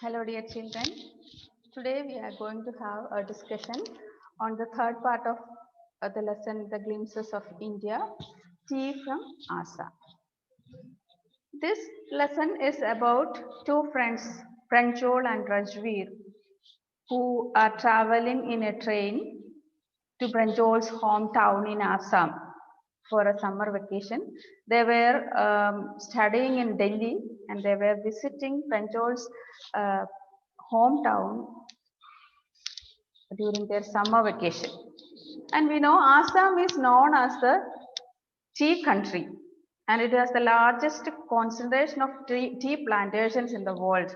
Hello dear children. Today we are going to have a discussion on the third part of the lesson, The Glimpses of India, Tea from Assam. This lesson is about two friends, Pranjol and Rajveer, who are traveling in a train to Pranjol's hometown in Assam for a summer vacation. They were studying in Delhi and they were visiting Pranjol's uh, hometown during their summer vacation. And we know Assam is known as the tea country and it has the largest concentration of tea plantations in the world.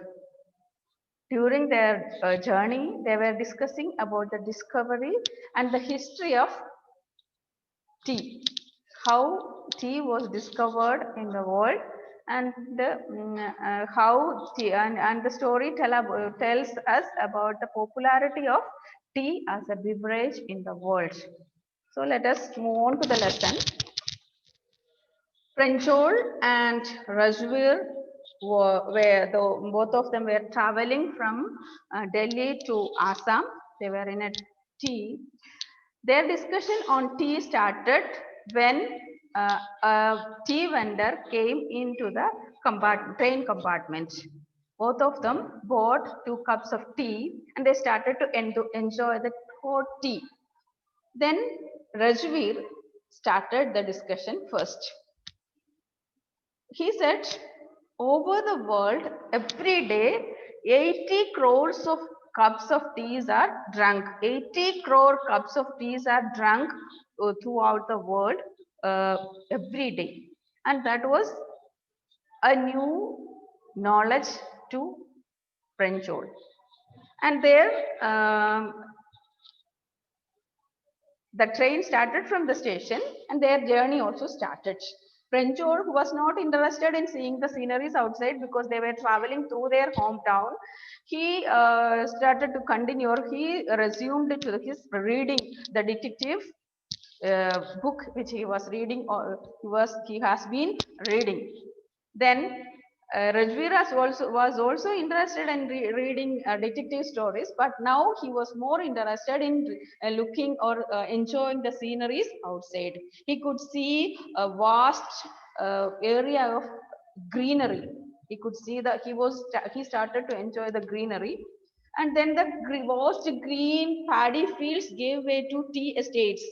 During their journey, they were discussing about the discovery and the history of tea, how tea was discovered in the world, and how tea and the story tells us about the popularity of tea as a beverage in the world. So let us move on to the lesson. Pranjol and Rajveer both of them were traveling from Delhi to Assam. They were in a tea. Their discussion on tea started when a tea vendor came into the train compartment. Both of them bought 2 cups of tea and they started to enjoy the hot tea. Then Rajveer started the discussion first. He said, over the world, every day, 80 crores of cups of teas are drunk. 80 crore cups of teas are drunk throughout the world every day. And that was a new knowledge to Pranjol. And there, the train started from the station and their journey also started. Pranjol, who was not interested in seeing the sceneries outside because they were traveling through their hometown, he started to continue, or he resumed to his reading the detective book which he was reading, or he has been reading. Then Rajveer was also interested in reading detective stories, but now he was more interested in looking or enjoying the sceneries outside. He could see a vast area of greenery. He could see that he started to enjoy the greenery, and then the vast green paddy fields gave way to tea estates,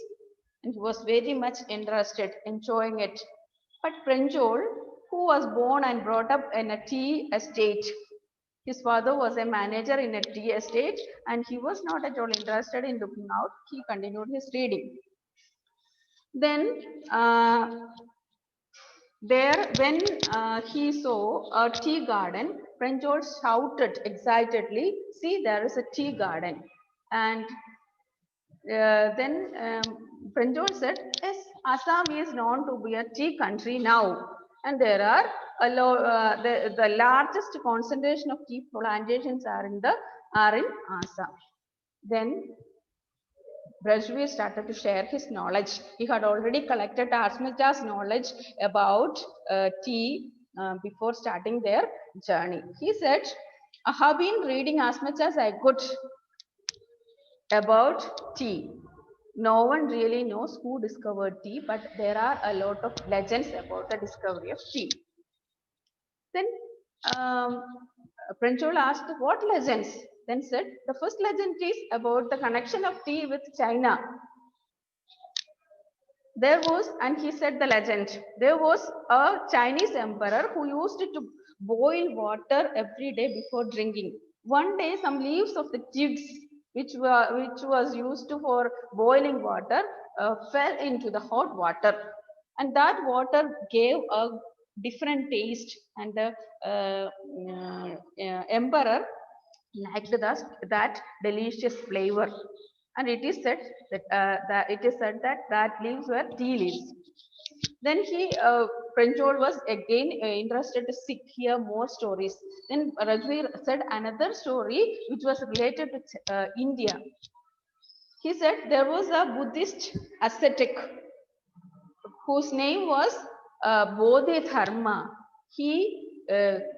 and he was very much interested, enjoying it. But Pranjol, who was born and brought up in a tea estate, his father was a manager in a tea estate and he was not at all interested in looking out. He continued his reading. Then when he saw a tea garden, Pranjol shouted excitedly, "See, there is a tea garden." And then Pranjol said, "Yes, Assam is known to be a tea country now, and there are the largest concentration of tea plantations are in Assam." Then Rajveer started to share his knowledge. He had already collected as much as knowledge about tea before starting their journey. He said, "I have been reading as much as I could about tea. No one really knows who discovered tea, but there are a lot of legends about the discovery of tea." Then um, Pranjol asked, "What legends?" Then said, "The first legend is about the connection of tea with China. There was," and he said the legend, "there was a Chinese emperor who used to boil water every day before drinking. One day, some leaves of the twigs, which was used for boiling water, fell into the hot water, and that water gave a different taste, and the emperor liked that delicious flavor, and it is said that leaves were tea leaves." Then Pranjol was again interested to hear more stories. Then Rajveer said another story which was related to India. He said there was a Buddhist ascetic whose name was Bodhidharma. He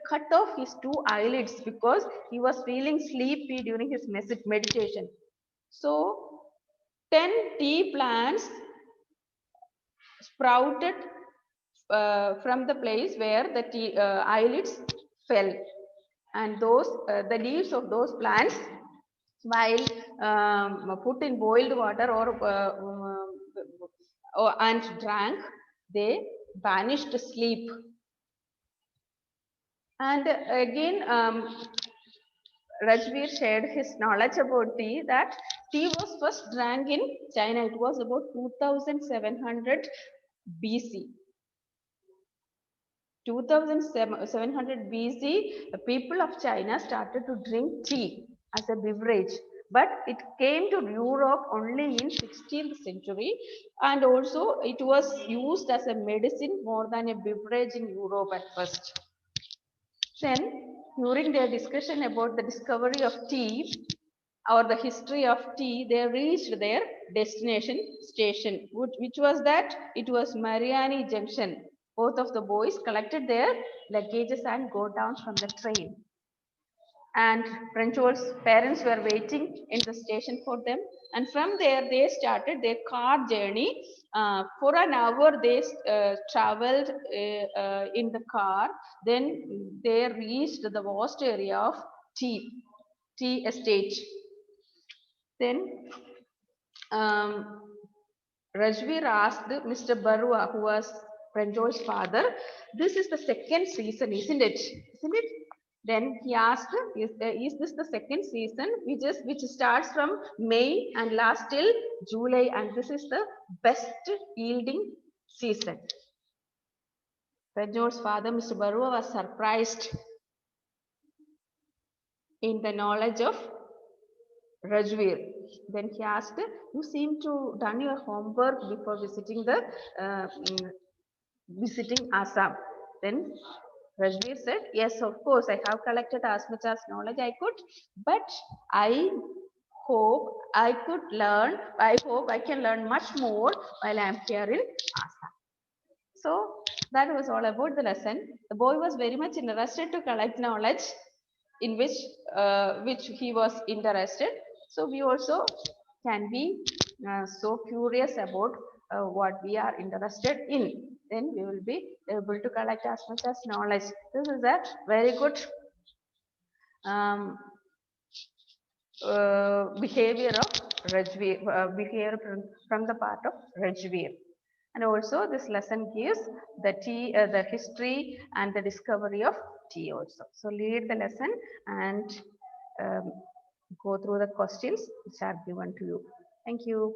cut off his two eyelids because he was feeling sleepy during his meditation. So 10 tea plants sprouted from the place where the eyelids fell, and those the leaves of those plants, while put in boiled water and drank, they banished sleep. And again, Rajveer shared his knowledge about tea, that tea was first drank in China. It was about 2700 BC. 2700 BC, the people of China started to drink tea as a beverage. But it came to Europe only in 16th century, and also it was used as a medicine more than a beverage in Europe at first. Then, during their discussion about the discovery of tea or the history of tea, they reached their destination station, which was that it was Mariani Junction. Both of the boys collected their luggages and go down from the train. And Pranjol's parents were waiting in the station for them. And from there, they started their car journey. For an hour, they traveled in the car. Then they reached the vast area of tea estate. Then Rajveer asked Mr. Barua, who was Pranjol's father, "This is the second season, isn't it? Isn't it?" Then he asked, is this the second season, which starts from May and lasts till July, and this is the best yielding season? Pranjol's father, Mr. Barua, was surprised in the knowledge of Rajveer. Then he asked, "You seem to done your homework before visiting Assam." Then Rajveer said, "Yes, of course, I have collected as much as knowledge I could, but I hope I hope I can learn much more while I am here in Assam." So that was all about the lesson. The boy was very much interested to collect knowledge in which he was interested. So we also can be so curious about what we are interested in. Then we will be able to collect as much as knowledge. This is a very good um, behavior of Rajveer, behavior from the part of Rajveer. And also this lesson gives the history and the discovery of tea also. So read the lesson and go through the questions which are given to you. Thank you.